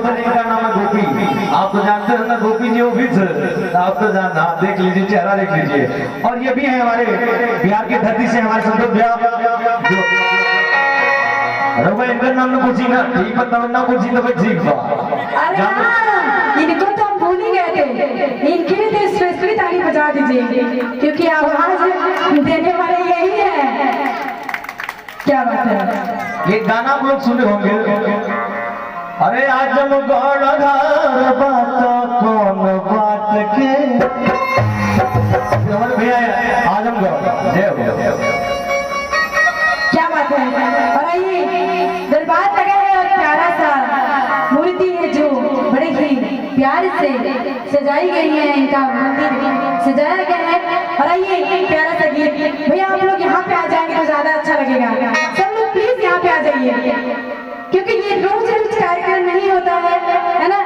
भजन इनका नाम है गोपी। आप तो जानते हो ना गोपी जी ऑफिस, आप तो जानना, आप देख लीजिए चेहरा देख लीजिए। और ये भी है हमारे बिहार की धरती से हमारे संतोष भैया जो अरे भाई इनका नाम ना पूछी ना, ठीक पता ना पूछी तो भाई ठीक बा। अरे हाँ, इनको तो हम भूल ही गए थे, इनके लिए तो स्पेशली ताली बजा दीजिए क्योंकि आवाज देने वाले यही है। क्या बात है, ये गाना आप लोग सुने होंगे। अरे आज हम गौड़ घर बात कौन बात के हमारे भैया आजमगढ़ जय हो। क्या बात है। और आइए दरबार लगा है और प्यारा सा मूर्ति है जो बड़े ही प्यार से सजाई गई है, इनका मंदिर सजाया गया है। और आइए प्यारा सा गीत, भैया आप लोग यहाँ पे आ जाएंगे तो ज्यादा अच्छा लगेगा। सब लोग प्लीज यहाँ पे आ जाइए क्योंकि ये रोज रोज कार्यक्रम नहीं होता है ना,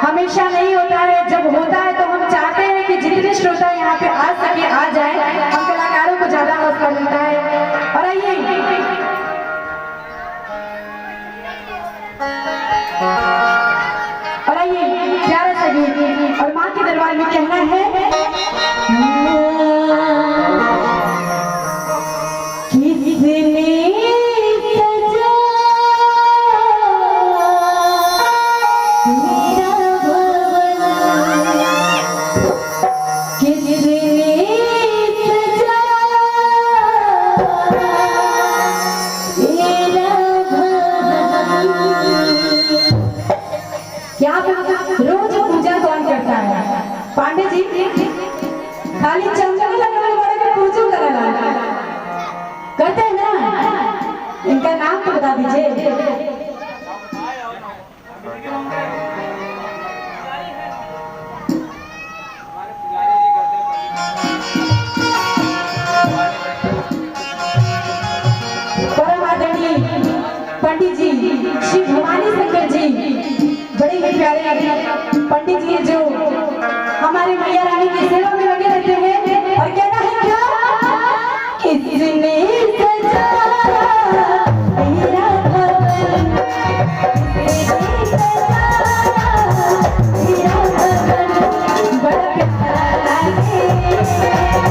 हमेशा नहीं होता है। जब होता है तो हम चाहते हैं कि जितने श्रोता यहाँ पे आ सके आ जाए, हम कलाकारों को ज्यादा हौसला मिलता है। और आइए प्यारा सा गीत और माँ के दरबार में कहना है रोज पूजा कौन करता है? पांडे जी खाली चमचम लगने वाले का पूजा कराना करते हैं ना, इनका नाम तो बता दीजिए। परम आदरणीय पंडित जी श्री भवानी शंकर जी, बड़े ही प्यारे पंडित जी जो हमारे मैया रानी की सेवा में लगे रहते हैं। और कहना है क्या, किसने सजाया मेरा भवन, किसने सजाया मेरा भवन, बड़ा प्यारा लागे, बड़ा प्यारा लागे।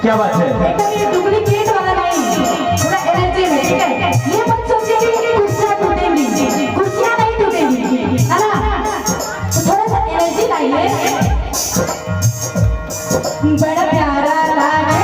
क्या बात है, डुप्लीकेट वाला नहीं, थोड़ा एनर्जी में, ठीक है। ये मत सोचिए कि कुर्सियां टूटेंगी, कुर्सियां नहीं टूटेंगी, है ना, तो थोड़ा सा एनर्जी लाइए। बड़ा प्यारा लागे,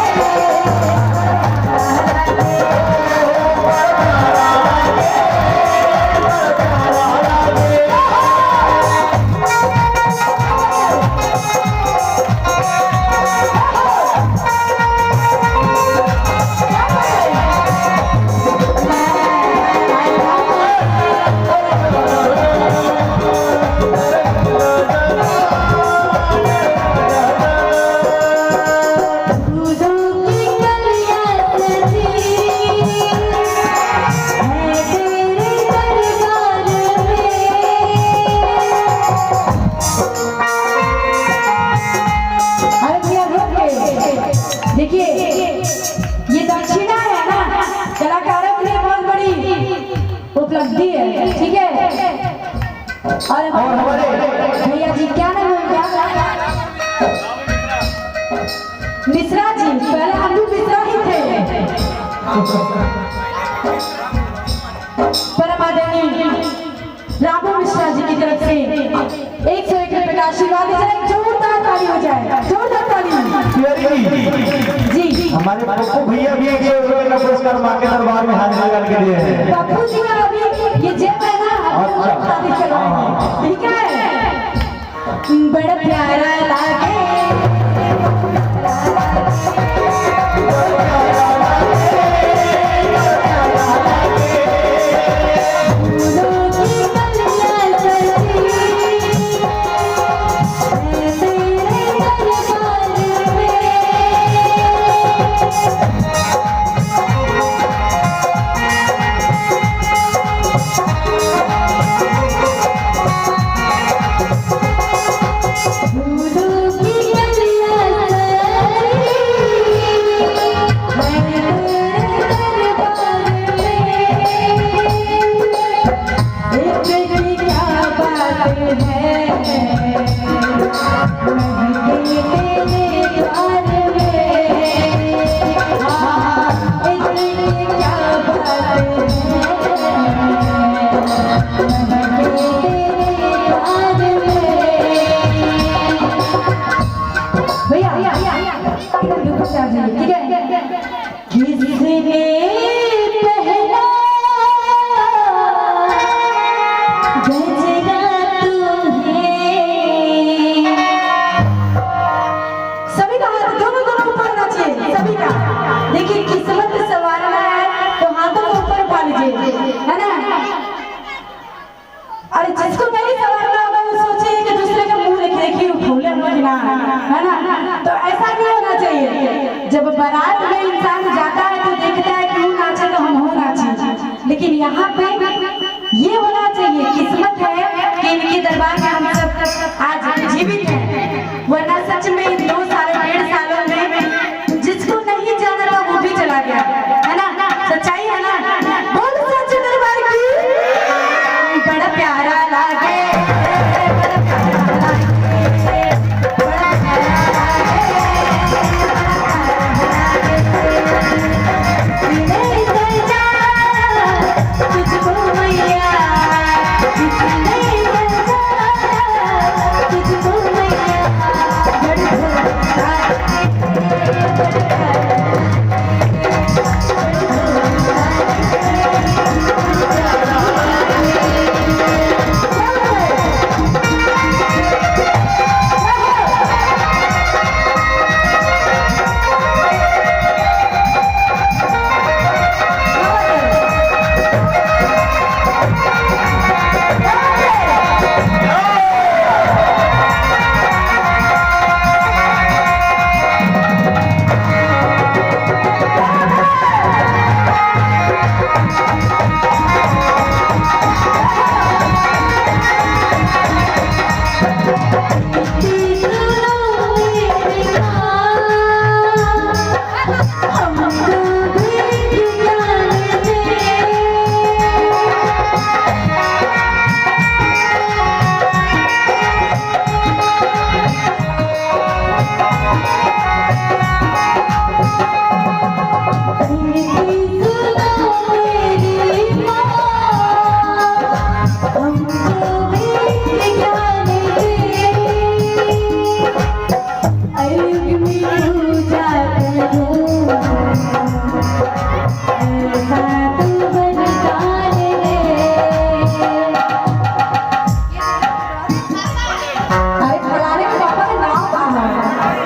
देखिए ये दक्षिणा है ना, कलाकारों के लिए बहुत बड़ी उपलब्धि है, ठीक है। और हमारे भैया जी क्या नाम है क्या, मिश्रा जी, पहले हम भी मिश्रा ही थे। परम आदरणीय रामू मिश्रा जी की तरफ से 101 रुपए का आशीर्वाद दीजिए, जोरदार ताली हो जाए, जोरदार ताली जी। हमारे पप्पू भैया भी एक पुरस्कार मां के दरबार में हाजिर करके दिए हैं। पप्पू जी का अभी ये जेब है ना, ठीक है। बड़ा प्यारा लागे, बचना चाहिए, ठीक है। किसने पहला गजरा तुम्हें, सभी का हाथ दोनों ऊपर होना चाहिए, सभी का। देखिए किस्मत संवारना है तो हाथों को ऊपर उठा लीजिए, है ना। अरे जिसको नहीं संवारना होगा वो सोचे कि दूसरे का मुंह देख देखिए फूले मुझे ना, है ना। तो ऐसा नहीं होना चाहिए। जब बारात में इंसान जाता है तो देखता है कि वो नाचे तो हम हो नाचे, लेकिन यहाँ पे ये होना चाहिए किस्मत है कि इनके दरबार में हम सब आज जीवित हैं, वरना सच में 2 साल 1.5 सालों में जिसको नहीं जाना था वो भी चला गया, है ना। सच्चाई है ना। बोल सच्चे दरबार की। बड़ा प्यारा लागे, बड़ा प्यारा लागे, बड़ा प्यारा लागे। तुझको मैया, तुझको मैया, अरे फलाने के पापा का नाम कहाँ है?